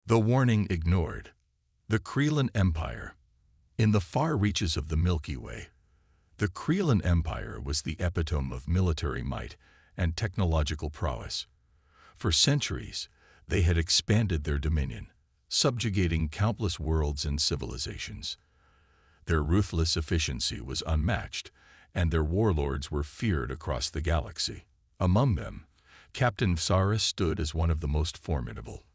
The warning ignored. The Krelin Empire. In the far reaches of the Milky Way, the Krelin Empire was the epitome of military might and technological prowess. For centuries, they had expanded their dominion, subjugating countless worlds and civilizations. Their ruthless efficiency was unmatched, and their warlords were feared across the galaxy. Among them, Captain Sarah stood as one of the most formidable.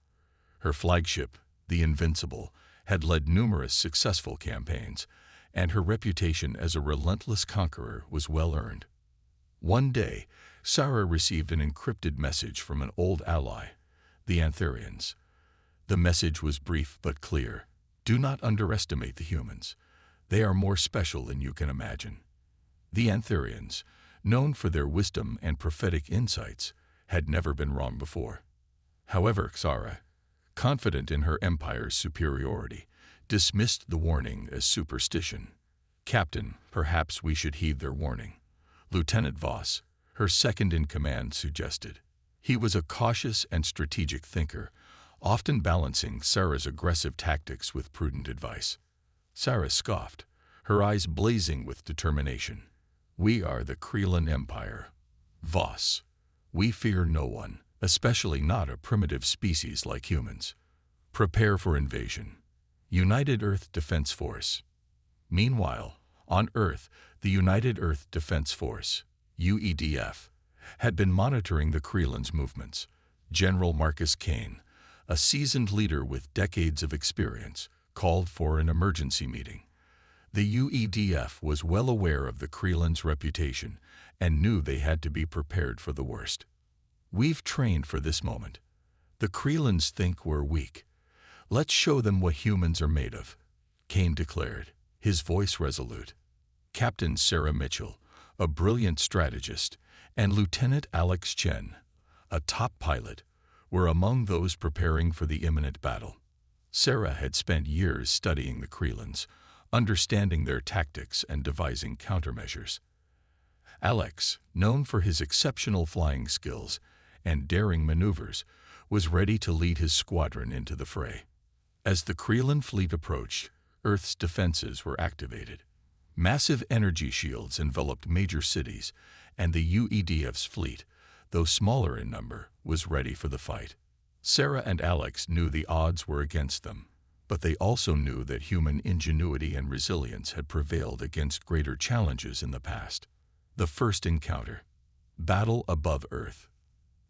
Her flagship, the Invincible, had led numerous successful campaigns, and her reputation as a relentless conqueror was well earned. One day, Sarah received an encrypted message from an old ally, the Antharians. The message was brief but clear. Do not underestimate the humans. They are more special than you can imagine. The Antharians, known for their wisdom and prophetic insights, had never been wrong before. However, Sarah, confident in her empire's superiority, dismissed the warning as superstition. Captain, perhaps we should heed their warning. Lieutenant Voss, her second-in-command, suggested. He was a cautious and strategic thinker, often balancing Sarah's aggressive tactics with prudent advice. Sarah scoffed, her eyes blazing with determination. We are the Krelin Empire. Voss. We fear no one, especially not a primitive species like humans. Prepare for invasion. United Earth Defense Force. Meanwhile, on Earth, the United Earth Defense Force, UEDF, had been monitoring the Krelin's movements. General Marcus Kane, a seasoned leader with decades of experience, called for an emergency meeting. The UEDF was well aware of the Krelin's reputation and knew they had to be prepared for the worst. We've trained for this moment. The Krelins think we're weak. Let's show them what humans are made of, Kane declared, his voice resolute. Captain Sarah Mitchell, a brilliant strategist, and Lieutenant Alex Chen, a top pilot, were among those preparing for the imminent battle. Sarah had spent years studying the Krelins, understanding their tactics and devising countermeasures. Alex, known for his exceptional flying skills and daring maneuvers, was ready to lead his squadron into the fray. As the Krelin fleet approached, Earth's defenses were activated. Massive energy shields enveloped major cities, and the UEDF's fleet, though smaller in number, was ready for the fight. Sarah and Alex knew the odds were against them, but they also knew that human ingenuity and resilience had prevailed against greater challenges in the past. The first encounter. Battle above Earth.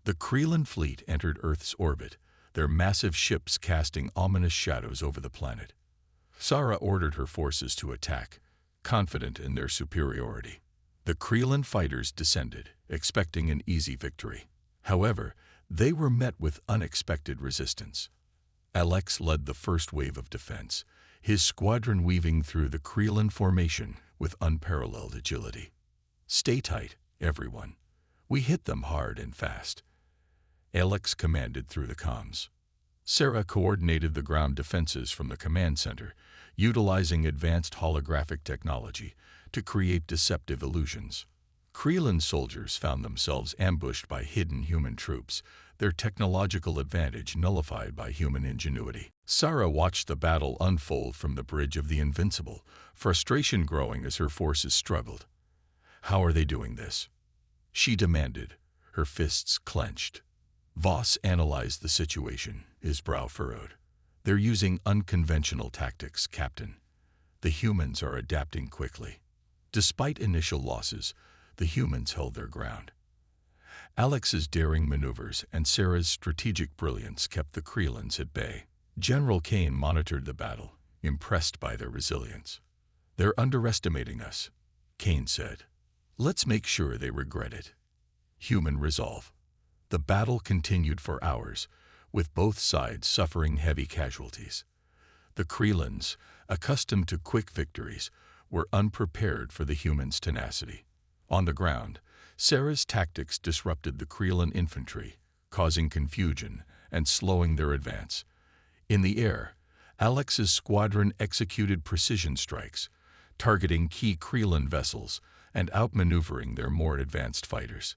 The Krelin fleet entered Earth's orbit, their massive ships casting ominous shadows over the planet. Sarah ordered her forces to attack, confident in their superiority. The Krelin fighters descended, expecting an easy victory. However, they were met with unexpected resistance. Alex led the first wave of defense, his squadron weaving through the Krelin formation with unparalleled agility. Stay tight, everyone. We hit them hard and fast, Alex commanded through the comms. Sarah coordinated the ground defenses from the command center, utilizing advanced holographic technology to create deceptive illusions. Krelin soldiers found themselves ambushed by hidden human troops, their technological advantage nullified by human ingenuity. Sarah watched the battle unfold from the bridge of the Invincible, frustration growing as her forces struggled. How are they doing this? She demanded, her fists clenched. Voss analyzed the situation, his brow furrowed. They're using unconventional tactics, Captain. The humans are adapting quickly. Despite initial losses, the humans held their ground. Alex's daring maneuvers and Sarah's strategic brilliance kept the Krelins at bay. General Kane monitored the battle, impressed by their resilience. They're underestimating us, Kane said. Let's make sure they regret it. Human resolve. The battle continued for hours, with both sides suffering heavy casualties. The Krelins, accustomed to quick victories, were unprepared for the humans' tenacity. On the ground, Sarah's tactics disrupted the Krelin infantry, causing confusion and slowing their advance. In the air, Alex's squadron executed precision strikes, targeting key Krelin vessels and outmaneuvering their more advanced fighters.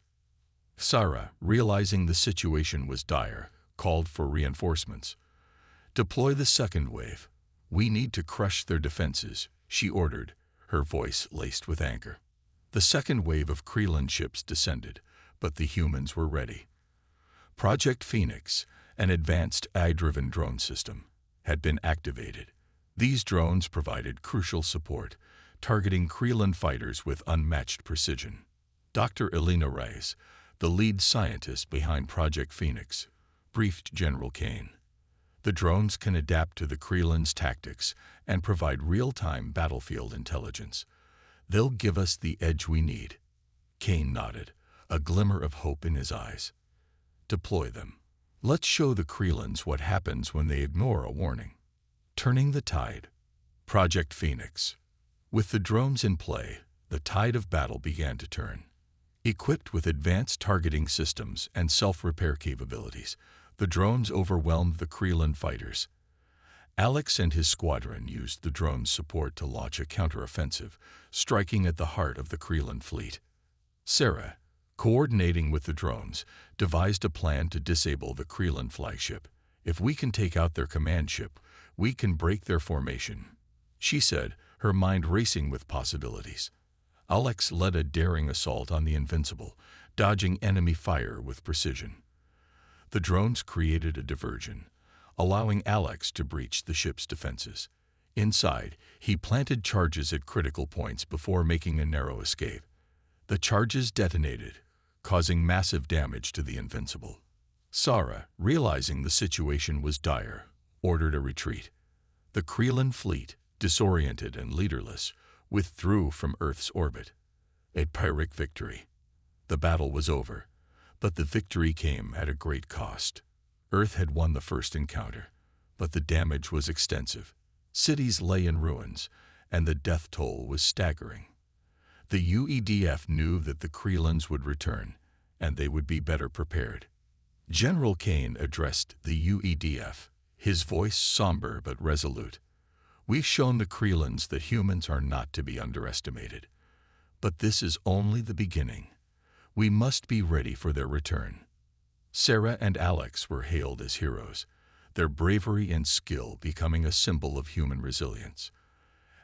Sarah, realizing the situation was dire, called for reinforcements. Deploy the second wave. We need to crush their defenses, she ordered, her voice laced with anger. The second wave of Kreelan ships descended, but the humans were ready. Project Phoenix, an advanced AI-driven drone system, had been activated. These drones provided crucial support, targeting Kreelan fighters with unmatched precision. Dr. Elena Reyes, the lead scientist behind Project Phoenix, briefed General Kane. The drones can adapt to the Kreelan's tactics and provide real-time battlefield intelligence. They'll give us the edge we need. Kane nodded, a glimmer of hope in his eyes. Deploy them. Let's show the Kreelans what happens when they ignore a warning. Turning the tide. Project Phoenix. With the drones in play, the tide of battle began to turn. Equipped with advanced targeting systems and self-repair capabilities, the drones overwhelmed the Kreelan fighters. Alex and his squadron used the drone's support to launch a counteroffensive, striking at the heart of the Kreelan fleet. Sarah, coordinating with the drones, devised a plan to disable the Kreelan flagship. If we can take out their command ship, we can break their formation, she said, her mind racing with possibilities. Alex led a daring assault on the Invincible, dodging enemy fire with precision. The drones created a diversion, allowing Alex to breach the ship's defenses. Inside, he planted charges at critical points before making a narrow escape. The charges detonated, causing massive damage to the Invincible. Sarah, realizing the situation was dire, ordered a retreat. The Kreelan fleet, disoriented and leaderless, withdrew from Earth's orbit. A Pyrrhic victory. The battle was over, but the victory came at a great cost. Earth had won the first encounter, but the damage was extensive. Cities lay in ruins, and the death toll was staggering. The UEDF knew that the Kreelans would return, and they would be better prepared. General Kane addressed the UEDF, his voice somber but resolute. We've shown the Kreelans that humans are not to be underestimated. But this is only the beginning. We must be ready for their return. Sarah and Alex were hailed as heroes, their bravery and skill becoming a symbol of human resilience.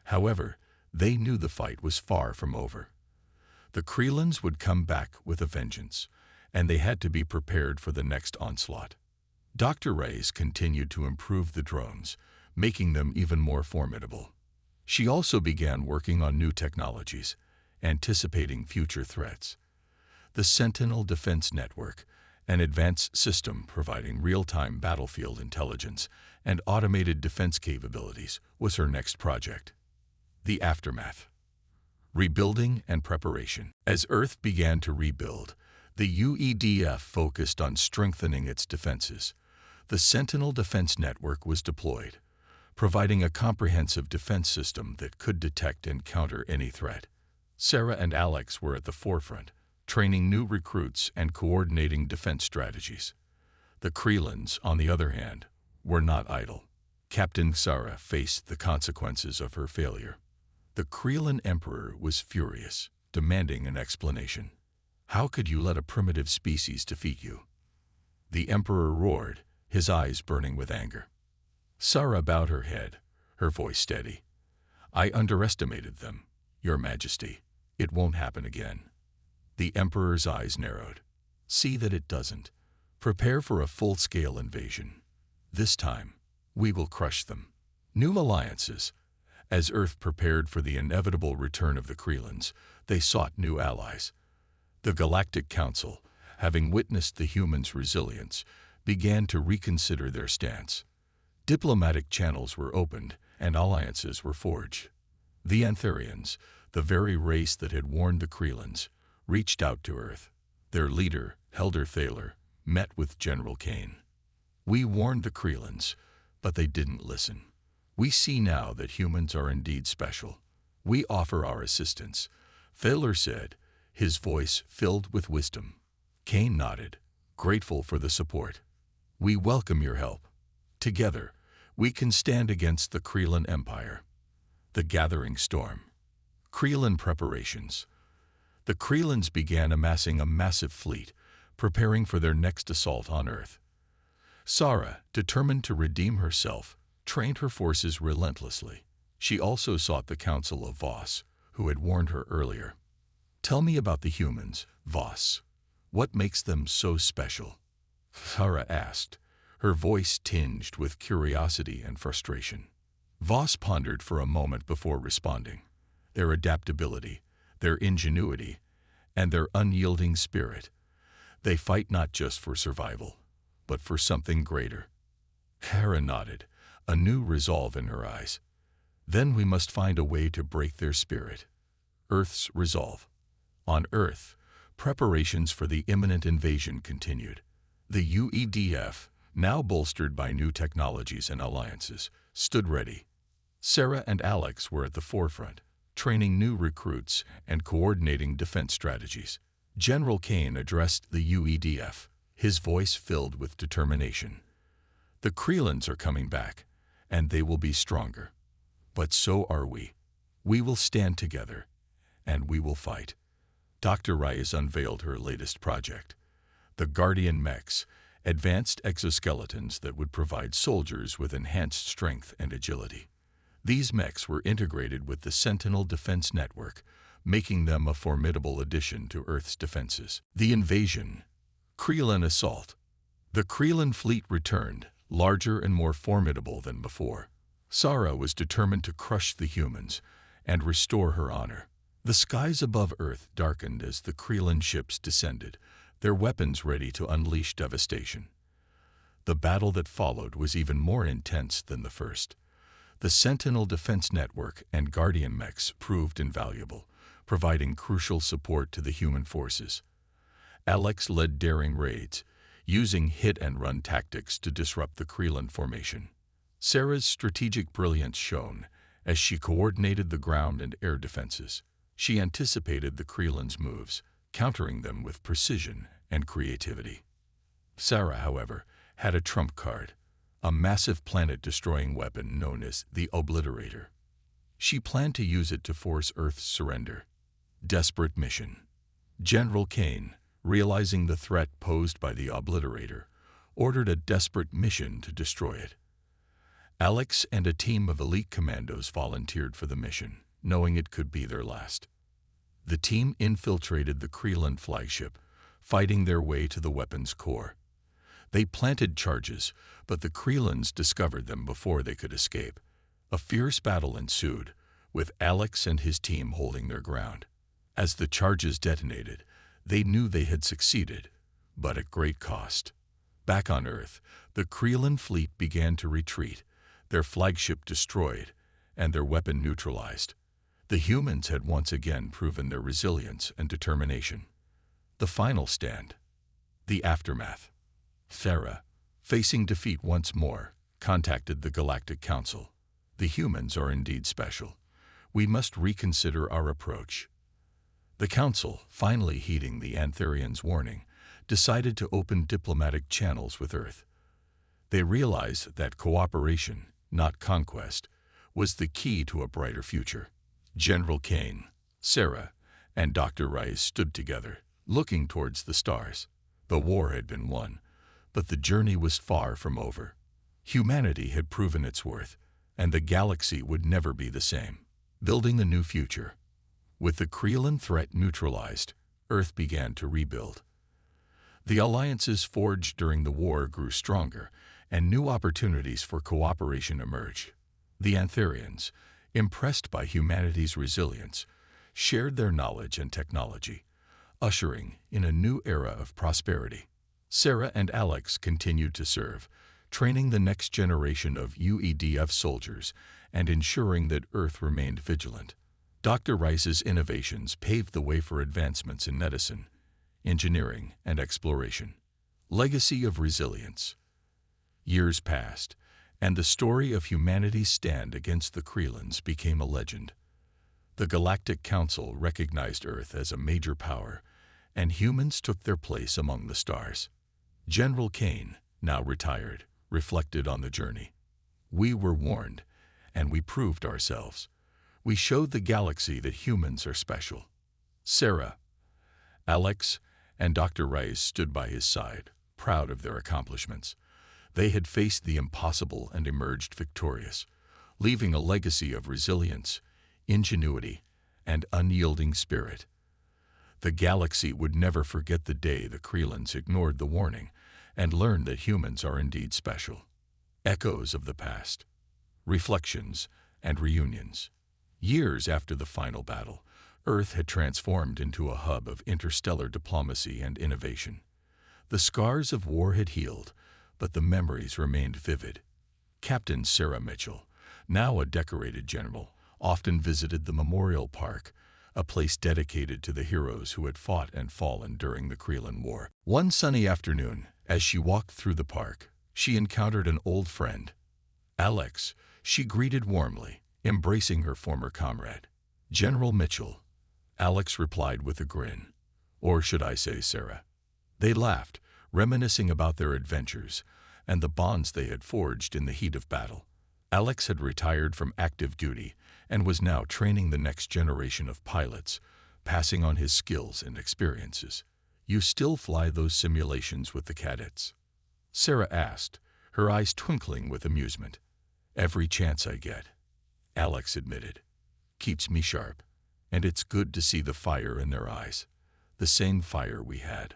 However, they knew the fight was far from over. The Kreelans would come back with a vengeance, and they had to be prepared for the next onslaught. Dr. Reyes continued to improve the drones, making them even more formidable. She also began working on new technologies, anticipating future threats. The Sentinel Defense Network, an advanced system providing real-time battlefield intelligence and automated defense capabilities, was her next project. The aftermath. Rebuilding and preparation. As Earth began to rebuild, the UEDF focused on strengthening its defenses. The Sentinel Defense Network was deployed, providing a comprehensive defense system that could detect and counter any threat. Sarah and Alex were at the forefront, training new recruits and coordinating defense strategies. The Kreelans, on the other hand, were not idle. Captain Sarah faced the consequences of her failure. The Kreelan Emperor was furious, demanding an explanation. How could you let a primitive species defeat you? The Emperor roared, his eyes burning with anger. Sarah bowed her head, her voice steady. I underestimated them, Your Majesty. It won't happen again. The Emperor's eyes narrowed. See that it doesn't. Prepare for a full-scale invasion. This time, we will crush them. New alliances. As Earth prepared for the inevitable return of the Kreelans, they sought new allies. The Galactic Council, having witnessed the humans' resilience, began to reconsider their stance. Diplomatic channels were opened and alliances were forged. The Antharians, the very race that had warned the Kreelans, reached out to Earth. Their leader, Helder Thaler, met with General Kane. We warned the Kreelans, but they didn't listen. We see now that humans are indeed special. We offer our assistance, Thaler said, his voice filled with wisdom. Kane nodded, grateful for the support. We welcome your help. Together, we can stand against the Kreelan Empire. The Gathering Storm. Kreelan preparations. The Kreelans began amassing a massive fleet, preparing for their next assault on Earth. Sarah, determined to redeem herself, trained her forces relentlessly. She also sought the counsel of Voss, who had warned her earlier. "Tell me about the humans, Voss. What makes them so special?" Sarah asked, her voice tinged with curiosity and frustration. Voss pondered for a moment before responding. Their adaptability, their ingenuity, and their unyielding spirit. They fight not just for survival, but for something greater. Sarah nodded, a new resolve in her eyes. "Then we must find a way to break their spirit." Earth's resolve. On Earth, preparations for the imminent invasion continued. The UEDF, now bolstered by new technologies and alliances, stood ready. Sarah and Alex were at the forefront, training new recruits and coordinating defense strategies. General Kane addressed the UEDF, his voice filled with determination. "The Krelans are coming back, and they will be stronger. But so are we. We will stand together, and we will fight." Dr. Rice unveiled her latest project, the Guardian Mechs, advanced exoskeletons that would provide soldiers with enhanced strength and agility. These mechs were integrated with the Sentinel Defense Network, making them a formidable addition to Earth's defenses. The invasion. Krelan assault. The Krelan fleet returned, larger and more formidable than before. Sarah was determined to crush the humans and restore her honor. The skies above Earth darkened as the Krelan ships descended, their weapons ready to unleash devastation. The battle that followed was even more intense than the first. The Sentinel Defense Network and Guardian mechs proved invaluable, providing crucial support to the human forces. Alex led daring raids, using hit-and-run tactics to disrupt the Krelan formation. Sarah's strategic brilliance shone as she coordinated the ground and air defenses. She anticipated the Krelans' moves, countering them with precision and creativity. Sarah, however, had a trump card, a massive planet-destroying weapon known as the Obliterator. She planned to use it to force Earth's surrender. Desperate mission. General Kane, realizing the threat posed by the Obliterator, ordered a desperate mission to destroy it. Alex and a team of elite commandos volunteered for the mission, knowing it could be their last. The team infiltrated the Krelan flagship, fighting their way to the weapon's core. They planted charges, but the Krelans discovered them before they could escape. A fierce battle ensued, with Alex and his team holding their ground. As the charges detonated, they knew they had succeeded, but at great cost. Back on Earth, the Krelan fleet began to retreat, their flagship destroyed, and their weapon neutralized. The humans had once again proven their resilience and determination. The final stand. The aftermath. Sarah, facing defeat once more, contacted the Galactic Council. "The humans are indeed special. We must reconsider our approach." The Council, finally heeding the Antherians' warning, decided to open diplomatic channels with Earth. They realized that cooperation, not conquest, was the key to a brighter future. General Kane, Sarah, and Dr. Rice stood together, looking towards the stars. The war had been won, but the journey was far from over. Humanity had proven its worth, and the galaxy would never be the same. Building a new future. With the Krelan threat neutralized, Earth began to rebuild. The alliances forged during the war grew stronger, and new opportunities for cooperation emerged. The Antherians, impressed by humanity's resilience, shared their knowledge and technology, ushering in a new era of prosperity. Sarah and Alex continued to serve, training the next generation of UEDF soldiers and ensuring that Earth remained vigilant. Dr. Rice's innovations paved the way for advancements in medicine, engineering, and exploration. Legacy of resilience. Years passed, and the story of humanity's stand against the Krelans became a legend. The Galactic Council recognized Earth as a major power, and humans took their place among the stars. General Kane, now retired, reflected on the journey. "We were warned, and we proved ourselves. We showed the galaxy that humans are special." Sarah, Alex, and Dr. Rice stood by his side, proud of their accomplishments. They had faced the impossible and emerged victorious, leaving a legacy of resilience, ingenuity, and unyielding spirit. The galaxy would never forget the day the Krellans ignored the warning and learned that humans are indeed special. Echoes of the past, reflections, and reunions. Years after the final battle, Earth had transformed into a hub of interstellar diplomacy and innovation. The scars of war had healed, but the memories remained vivid. Captain Sarah Mitchell, now a decorated general, often visited the Memorial Park, a place dedicated to the heroes who had fought and fallen during the Krellan War. One sunny afternoon, as she walked through the park, she encountered an old friend. Alex, she greeted warmly, embracing her former comrade. General Mitchell, Alex replied with a grin. Or should I say Sarah? They laughed, reminiscing about their adventures and the bonds they had forged in the heat of battle. Alex had retired from active duty and was now training the next generation of pilots, passing on his skills and experiences. You still fly those simulations with the cadets? Sarah asked, her eyes twinkling with amusement. Every chance I get, Alex admitted. Keeps me sharp, and it's good to see the fire in their eyes, the same fire we had.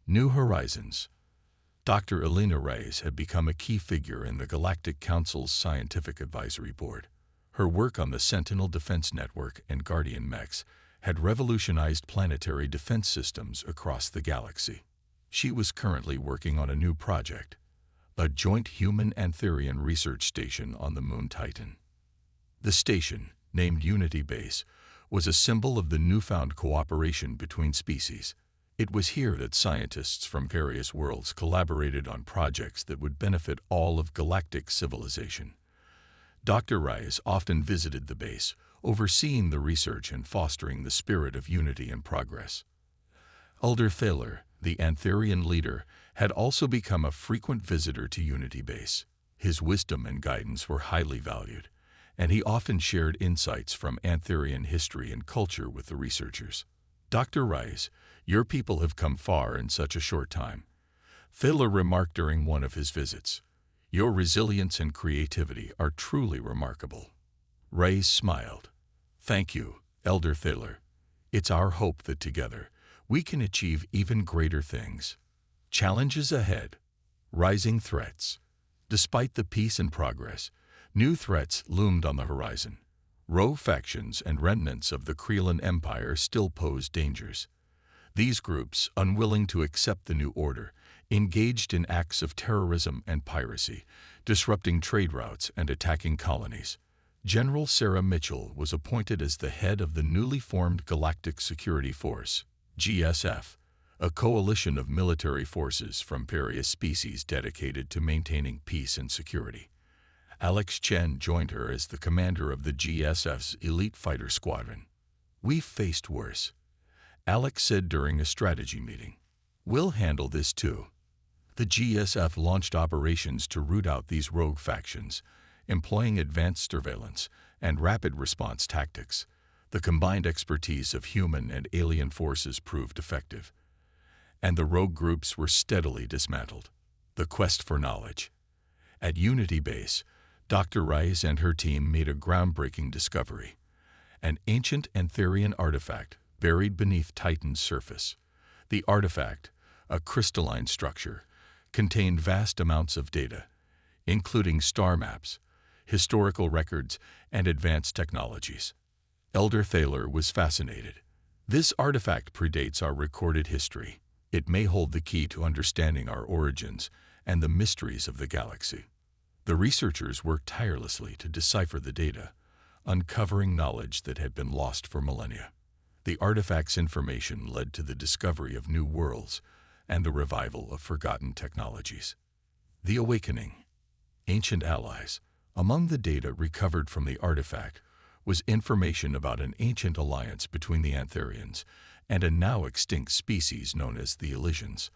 New Horizons. Dr. Elena Reyes had become a key figure in the Galactic Council's Scientific Advisory Board. Her work on the Sentinel Defense Network and Guardian mechs had revolutionized planetary defense systems across the galaxy. She was currently working on a new project, a joint human-Antherian research station on the moon Titan. The station, named Unity Base, was a symbol of the newfound cooperation between species. It was here that scientists from various worlds collaborated on projects that would benefit all of galactic civilization. Dr. Reyes often visited the base, overseeing the research and fostering the spirit of unity and progress. Elder Thaler, the Antherian leader, had also become a frequent visitor to Unity Base. His wisdom and guidance were highly valued, and he often shared insights from Antherian history and culture with the researchers. Dr. Reyes, your people have come far in such a short time, Thaler remarked during one of his visits. Your resilience and creativity are truly remarkable. Reyes smiled. Thank you, Elder Thaler. It's our hope that together we can achieve even greater things. Challenges ahead. Rising threats. Despite the peace and progress, new threats loomed on the horizon. Rogue factions and remnants of the Krellan Empire still posed dangers. These groups, unwilling to accept the new order, engaged in acts of terrorism and piracy, disrupting trade routes and attacking colonies. General Sarah Mitchell was appointed as the head of the newly formed Galactic Security Force, GSF, a coalition of military forces from various species dedicated to maintaining peace and security. Alex Chen joined her as the commander of the GSF's elite fighter squadron. We've faced worse, Alex said during a strategy meeting. We'll handle this too. The GSF launched operations to root out these rogue factions, employing advanced surveillance and rapid response tactics. The combined expertise of human and alien forces proved effective, and the rogue groups were steadily dismantled. The quest for knowledge. At Unity Base, Dr. Reyes and her team made a groundbreaking discovery, an ancient Antherian artifact buried beneath Titan's surface. The artifact, a crystalline structure, contained vast amounts of data, including star maps, historical records, and advanced technologies. Elder Thaler was fascinated. This artifact predates our recorded history. It may hold the key to understanding our origins and the mysteries of the galaxy. The researchers worked tirelessly to decipher the data, uncovering knowledge that had been lost for millennia. The artifact's information led to the discovery of new worlds and the revival of forgotten technologies. The Awakening. Ancient allies. Among the data recovered from the artifact was information about an ancient alliance between the Antherians and a now extinct species known as the Elysians.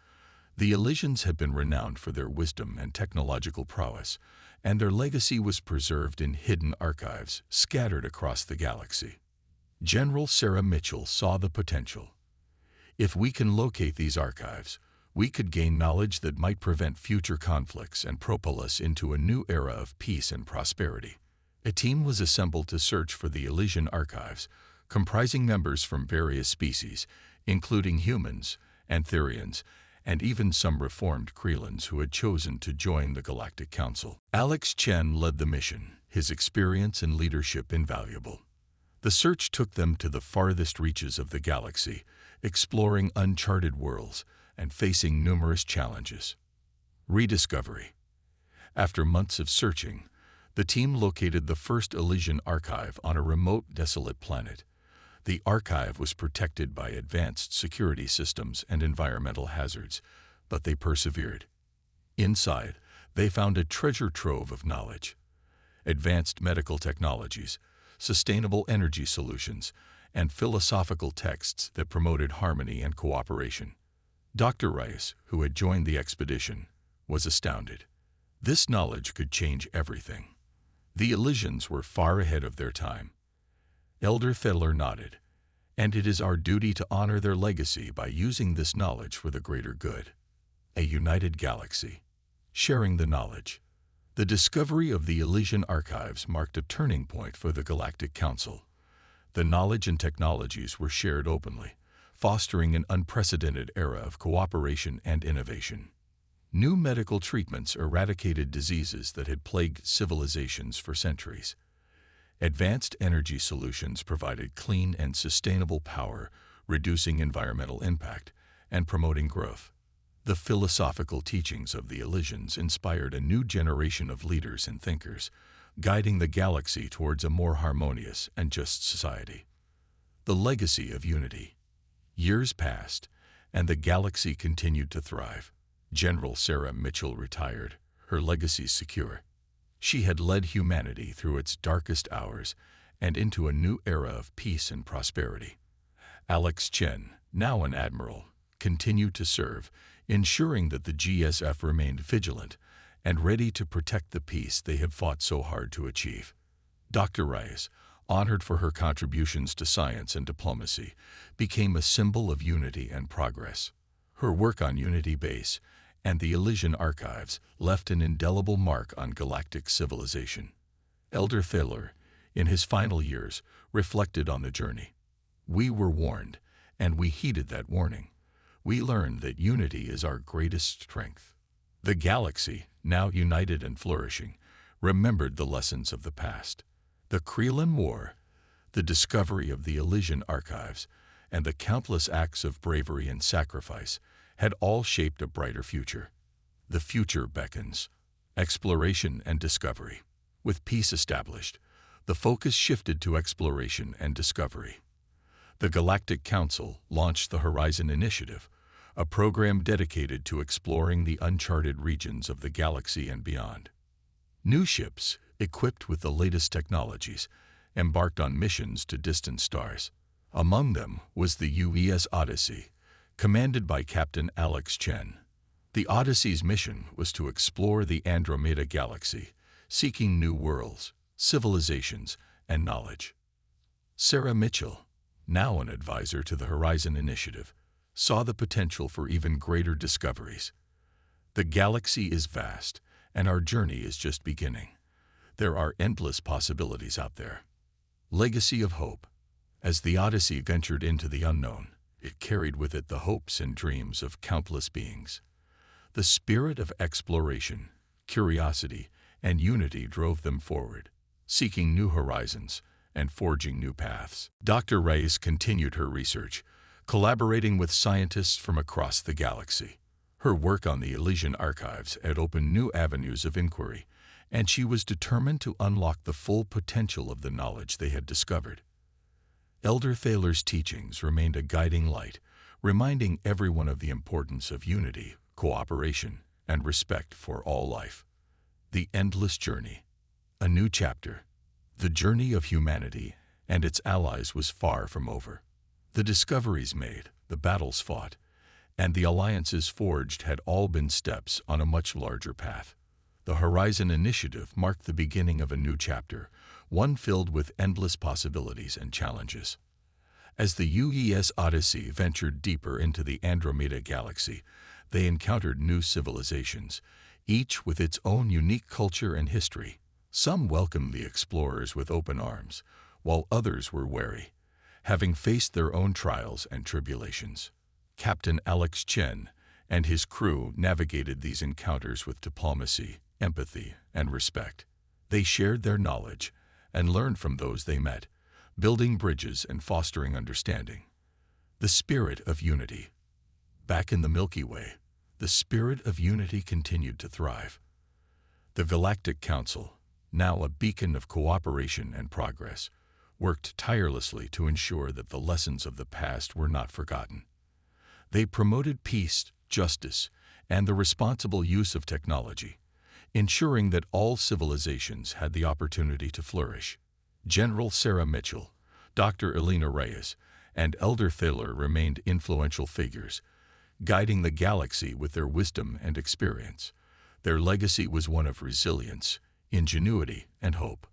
The Elysians had been renowned for their wisdom and technological prowess, and their legacy was preserved in hidden archives scattered across the galaxy. General Sarah Mitchell saw the potential. If we can locate these archives, We could gain knowledge that might prevent future conflicts and propel us into a new era of peace and prosperity. A team was assembled to search for the Elysian archives, comprising members from various species, including humans, Antherians, and even some reformed Krellans who had chosen to join the Galactic Council. Alex Chen led the mission, his experience and leadership invaluable. The search took them to the farthest reaches of the galaxy, exploring uncharted worlds and facing numerous challenges. Rediscovery. After months of searching, the team located the first Elysian archive on a remote, desolate planet. The archive was protected by advanced security systems and environmental hazards, but they persevered. Inside, they found a treasure trove of knowledge. Advanced medical technologies, sustainable energy solutions, and philosophical texts that promoted harmony and cooperation. Dr. Rice, who had joined the expedition, was astounded. This knowledge could change everything. The Elysians were far ahead of their time. Elder Thetler nodded, and it is our duty to honor their legacy by using this knowledge for the greater good. A united galaxy. Sharing the knowledge. The discovery of the Elysian archives marked a turning point for the Galactic Council. The knowledge and technologies were shared openly, fostering an unprecedented era of cooperation and innovation. New medical treatments eradicated diseases that had plagued civilizations for centuries. Advanced energy solutions provided clean and sustainable power, reducing environmental impact and promoting growth. The philosophical teachings of the Elysians inspired a new generation of leaders and thinkers, guiding the galaxy towards a more harmonious and just society. The legacy of unity. Years passed, and the galaxy continued to thrive. General Sarah Mitchell retired, her legacy secure. She had led humanity through its darkest hours and into a new era of peace and prosperity. Alex Chen, now an admiral, continued to serve, ensuring that the GSF remained vigilant and ready to protect the peace they had fought so hard to achieve. Dr. Rice, honored for her contributions to science and diplomacy, became a symbol of unity and progress. Her work on Unity Base and the Elysian archives left an indelible mark on galactic civilization. Elder Thetler, in his final years, reflected on the journey. We were warned, and we heeded that warning. We learned that unity is our greatest strength. The galaxy, now united and flourishing, remembered the lessons of the past. The Krellan War, the discovery of the Elysian archives, and the countless acts of bravery and sacrifice had all shaped a brighter future. The future beckons. Exploration and discovery. With peace established, the focus shifted to exploration and discovery. The Galactic Council launched the Horizon Initiative, a program dedicated to exploring the uncharted regions of the galaxy and beyond. New ships, equipped with the latest technologies, embarked on missions to distant stars. Among them was the UES Odyssey, commanded by Captain Alex Chen. The Odyssey's mission was to explore the Andromeda Galaxy, seeking new worlds, civilizations, and knowledge. Sarah Mitchell, now an advisor to the Horizon Initiative, saw the potential for even greater discoveries. The galaxy is vast, and our journey is just beginning. There are endless possibilities out there. Legacy of Hope. As the Odyssey ventured into the unknown, it carried with it the hopes and dreams of countless beings. The spirit of exploration, curiosity, and unity drove them forward, seeking new horizons and forging new paths. Dr. Rice continued her research, collaborating with scientists from across the galaxy. Her work on the Elysian archives had opened new avenues of inquiry, and she was determined to unlock the full potential of the knowledge they had discovered. Elder Thetler's teachings remained a guiding light, reminding everyone of the importance of unity, cooperation, and respect for all life. The endless journey. A new chapter. The journey of humanity and its allies was far from over. The discoveries made, the battles fought, and the alliances forged had all been steps on a much larger path. The Horizon Initiative marked the beginning of a new chapter, one filled with endless possibilities and challenges. As the UES Odyssey ventured deeper into the Andromeda Galaxy, They encountered new civilizations, each with its own unique culture and history. Some welcomed the explorers with open arms, while others were wary, having faced their own trials and tribulations. Captain Alex Chen and his crew navigated these encounters with diplomacy, empathy, and respect. They shared their knowledge and learned from those they met, building bridges and fostering understanding. The spirit of unity. Back in the Milky Way, the spirit of unity continued to thrive. The Galactic Council, now a beacon of cooperation and progress, worked tirelessly to ensure that the lessons of the past were not forgotten. They promoted peace, justice, and the responsible use of technology, ensuring that all civilizations had the opportunity to flourish. General Sarah Mitchell, Dr. Elena Reyes, and Elder Thaler remained influential figures, guiding the galaxy with their wisdom and experience. Their legacy was one of resilience, ingenuity, and hope.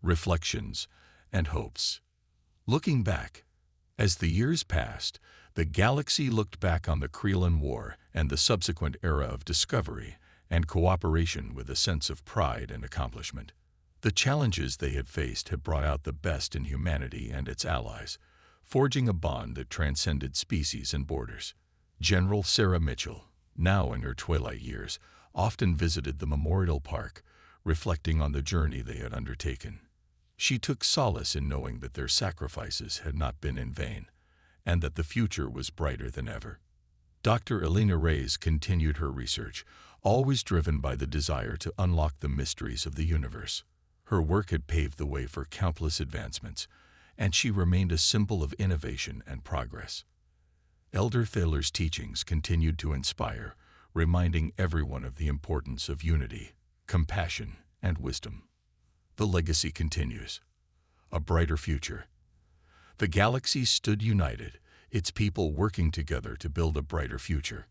Reflections and hopes. Looking back, as the years passed, the galaxy looked back on the Krelin War and the subsequent era of discovery and cooperation with a sense of pride and accomplishment. The challenges they had faced had brought out the best in humanity and its allies, forging a bond that transcended species and borders. General Sarah Mitchell, now in her twilight years, often visited the Memorial Park, reflecting on the journey they had undertaken. She took solace in knowing that their sacrifices had not been in vain, and that the future was brighter than ever. Dr. Elena Reyes continued her research, always driven by the desire to unlock the mysteries of the universe. Her work had paved the way for countless advancements, and she remained a symbol of innovation and progress. Elder Thaler's teachings continued to inspire, reminding everyone of the importance of unity, compassion, and wisdom. The legacy continues. A brighter future. The galaxy stood united, its people working together to build a brighter future.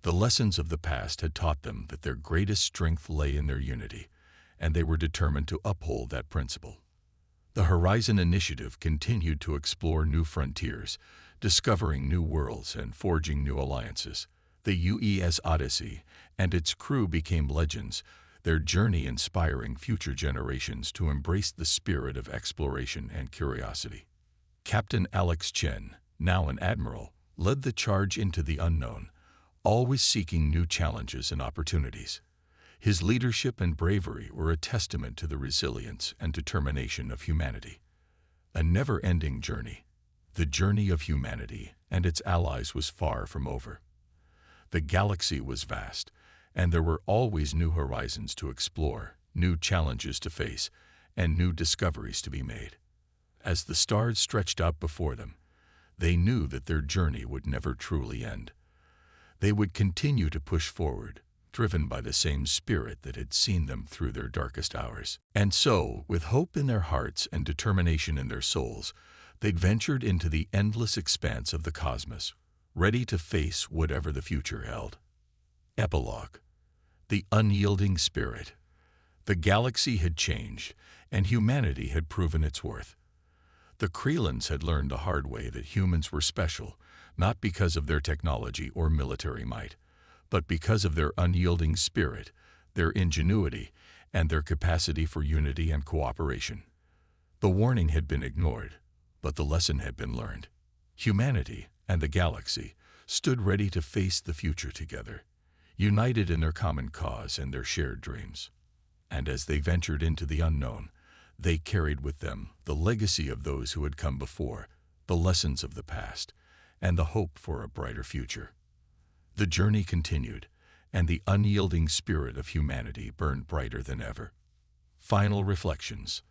The lessons of the past had taught them that their greatest strength lay in their unity, and they were determined to uphold that principle. The Horizon Initiative continued to explore new frontiers, discovering new worlds and forging new alliances. The UES Odyssey and its crew became legends, their journey inspiring future generations to embrace the spirit of exploration and curiosity. Captain Alex Chen, now an admiral, led the charge into the unknown, always seeking new challenges and opportunities. His leadership and bravery were a testament to the resilience and determination of humanity. A never-ending journey. The journey of humanity and its allies was far from over. The galaxy was vast, and there were always new horizons to explore, new challenges to face, and new discoveries to be made. As the stars stretched out before them, they knew that their journey would never truly end. They would continue to push forward, driven by the same spirit that had seen them through their darkest hours. And so, with hope in their hearts and determination in their souls, they'd ventured into the endless expanse of the cosmos, ready to face whatever the future held. Epilogue. The unyielding spirit. The galaxy had changed, and humanity had proven its worth. The Krelins had learned the hard way that humans were special, not because of their technology or military might, but because of their unyielding spirit, their ingenuity, and their capacity for unity and cooperation. The warning had been ignored, but the lesson had been learned. Humanity and the galaxy stood ready to face the future together, united in their common cause and their shared dreams. And as they ventured into the unknown, they carried with them the legacy of those who had come before, the lessons of the past, and the hope for a brighter future. The journey continued, and the unyielding spirit of humanity burned brighter than ever. Final reflections.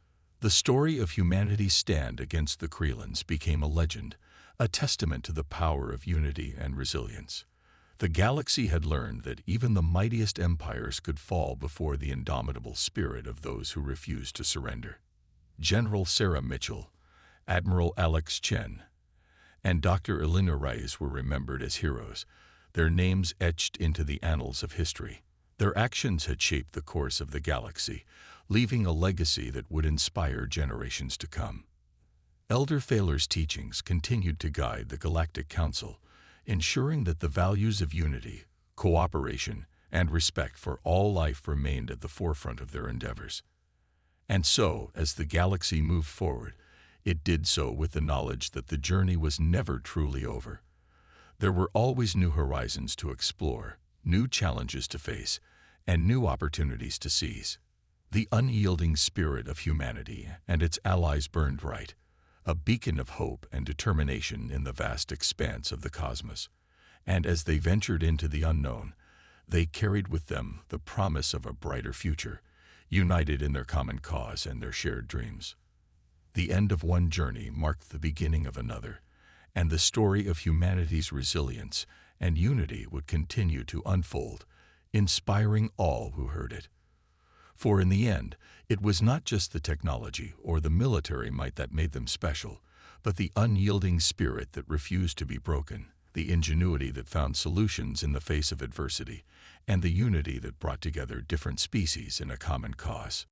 The story of humanity's stand against the Krelins became a legend, a testament to the power of unity and resilience. The galaxy had learned that even the mightiest empires could fall before the indomitable spirit of those who refused to surrender. General Sarah Mitchell, Admiral Alex Chen, and Dr. Elena Reyes were remembered as heroes, their names etched into the annals of history. Their actions had shaped the course of the galaxy, leaving a legacy that would inspire generations to come. Elder Thaler's teachings continued to guide the Galactic Council, ensuring that the values of unity, cooperation, and respect for all life remained at the forefront of their endeavors. And so, as the galaxy moved forward, it did so with the knowledge that the journey was never truly over. There were always new horizons to explore, new challenges to face, and new opportunities to seize. The unyielding spirit of humanity and its allies burned bright, a beacon of hope and determination in the vast expanse of the cosmos. And as they ventured into the unknown, they carried with them the promise of a brighter future, united in their common cause and their shared dreams. The end of one journey marked the beginning of another, and the story of humanity's resilience and unity would continue to unfold, inspiring all who heard it. For in the end, it was not just the technology or the military might that made them special, but the unyielding spirit that refused to be broken, the ingenuity that found solutions in the face of adversity, and the unity that brought together different species in a common cause.